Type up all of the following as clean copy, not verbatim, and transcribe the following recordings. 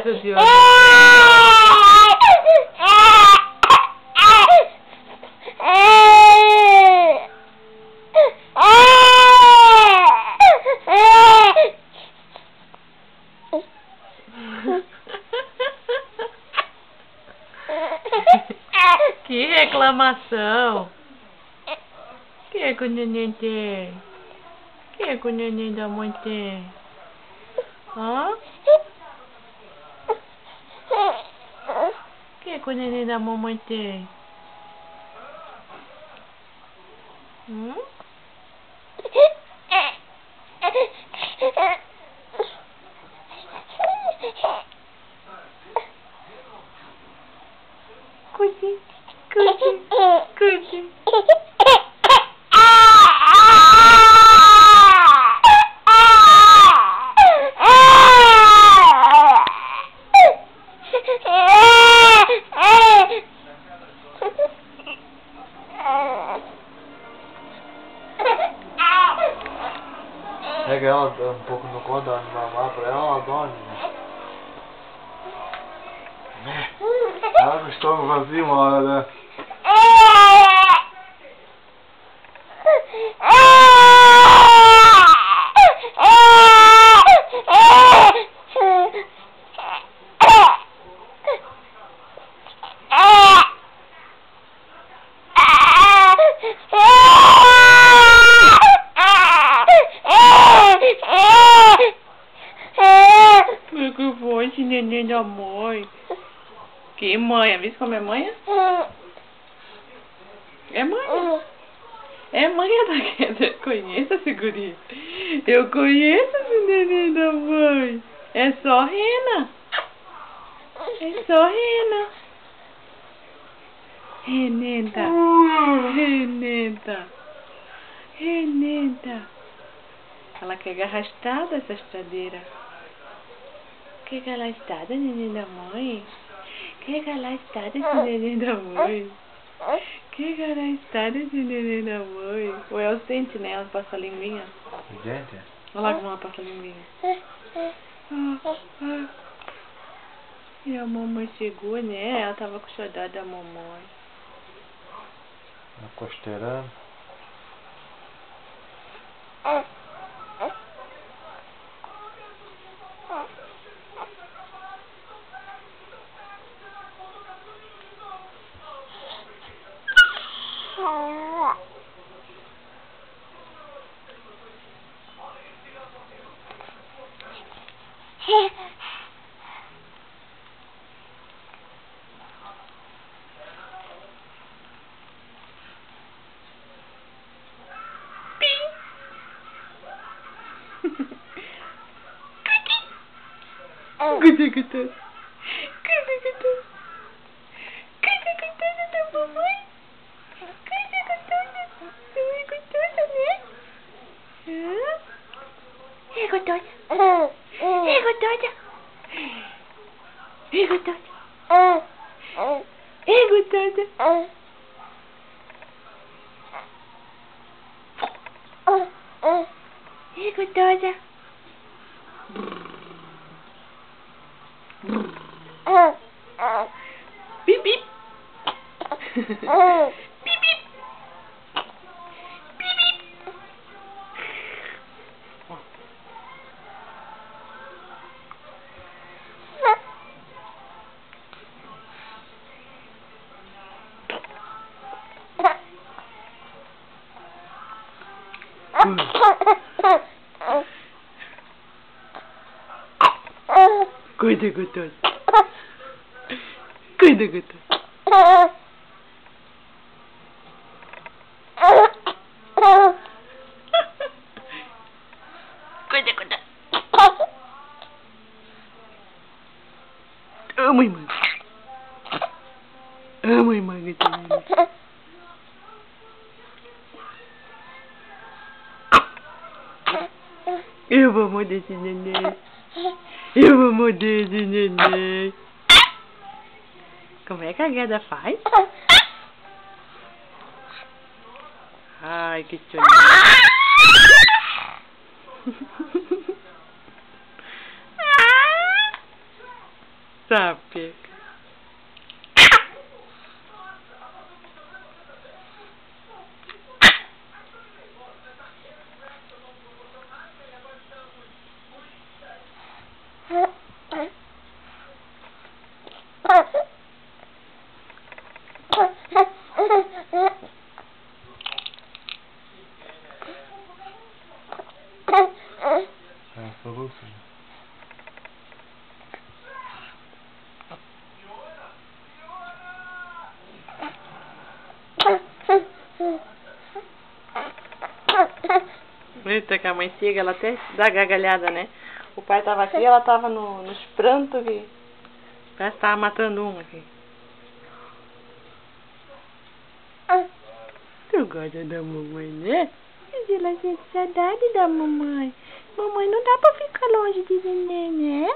Nossa senhora. Que reclamação. Que é que o neném tem? Que é que o neném da mãe tem? Hã? Que é que o neném da mamãe tem? Cuide, cuide, cuide. Pega ela um pouco no colo, dá uma mamar pra ela dorme. Ela com o estômago vazio uma hora, né? Que foi esse neném da mãe? Que manha? Vê como é manha? É manha. É manha daquela. Eu conheço essa guria. Eu conheço esse neném da mãe. É só rena. É só rena. Renenta. Renenta. Renenta. Ela quer arrastada essa estradeira. Que ela está, neném da mãe? Que ela está, esse neném da mãe? Que ela está, esse neném da mãe? Ou é os dentes, né? Ela passa a linguinha. Os dentes? Olha lá como ela passa a linguinha. E a mamãe chegou, né? Ela tava com saudade da mamãe. Uma costeirando. Cuida, cuida. Cuida, cuida. Cuida, cuida da mamãe. Cuida, cuida. Mamãe gostosa, né? É gostosa. É gostosa. É gostosa. É gostosa. É gostosa. Bip, bip. Bip, bip. Bip, bip. Cuida, gostoso. Cuida, gostoso. Cuida, cuida. Amo, irmã. Amo, irmã. Eu vou morder esse neném. Eu vou morder esse neném. Como é que a Gueda faz? Ai, que chorinho. Sabe? É, solução. Eita, que a mãe chega, ela até dá gargalhada, né? O pai tava aqui, ela tava nos prantos que parece que tava matando um aqui. Tu gosta da mamãe, né? Mas ela sente saudade da mamãe. Mamãe não dá pra ficar longe de neném, né?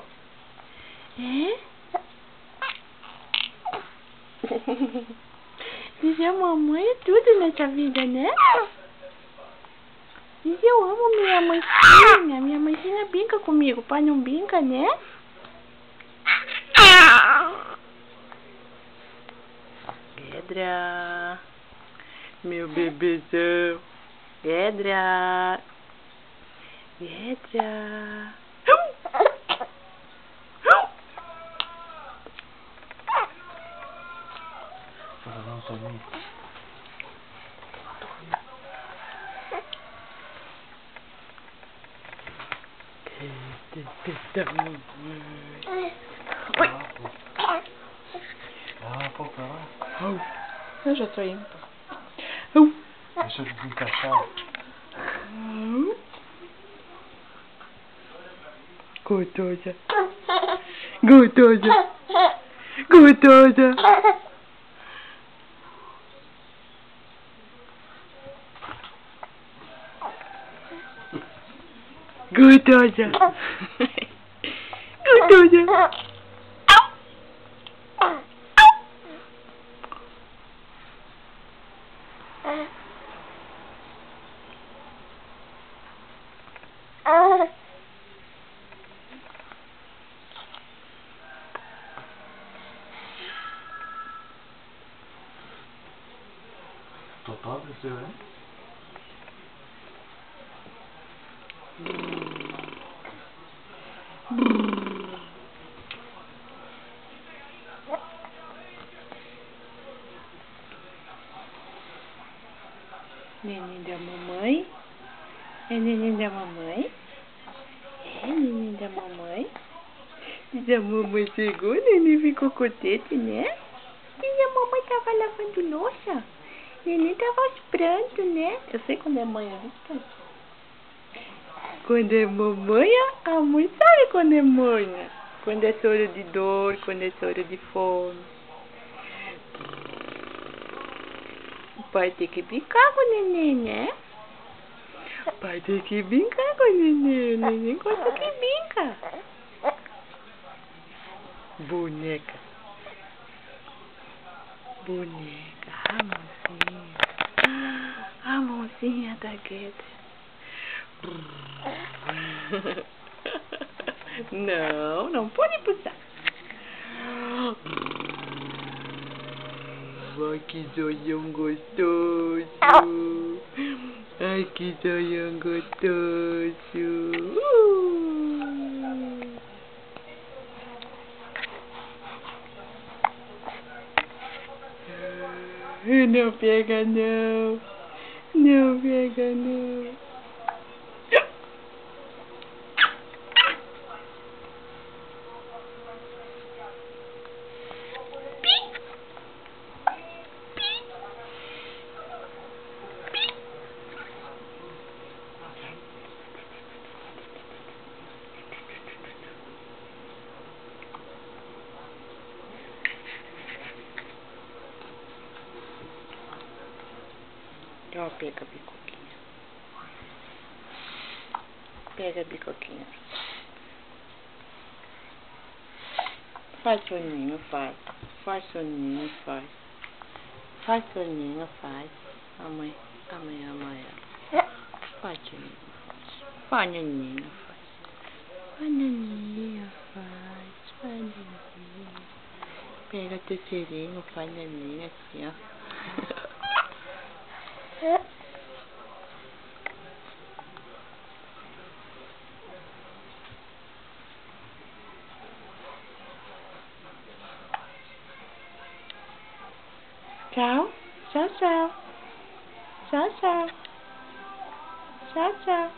É? Dizer mamãe é tudo nessa vida, né? Diz eu amo minha mãezinha. Minha mãezinha brinca comigo. O pai não brinca, né? Pedra. Meu bebezão. Pedra. Pedra. Não também. Pô, pra lá. Eu já tô indo. Deixa eu desencaixar. Gostosa. Gostosa. Gostosa. Gostosa. Gostosa. Total desceu, hein? Neném da mamãe. É neném da mamãe? É neném da mamãe? Diz a mamãe chegou, neném ficou contente, né? Diz a mamãe tava lavando louça. Neném tava aos prantos, né? Eu sei quando é mãe, viu? Quando é mamãe, a mãe sabe quando é mãe. Quando é choro de dor, quando é choro de fome. O pai tem que brincar com o neném, né? O pai tem que brincar com o neném. O neném gosta que brinca. Boneca. Boneca. A mãozinha. A mãozinha da Guedes. Não, não pode puxar. Ai, que zoião gostoso. Ai, que zoião gostoso. Não pega não. Não pega não. Ó, pega a bicoquinha. Pega a bicoquinha. Faz soninho, faz. Faz soninho, faz. Faz soninho, faz. Amanhã. Faz soninho, faz. Faz naninho, faz. Faz naninho, faz. Faz naninho. Pega teu serinho, faz neném assim, ó. Tchau. Tchau, tchau. Tchau, tchau. Tchau, tchau.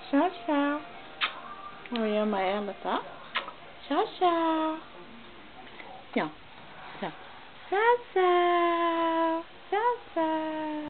Tchau, tchau. Oi, ama ela, tá? Tchau, tchau. Tchau. Tchau. Tchau, tchau. Tchau, tchau.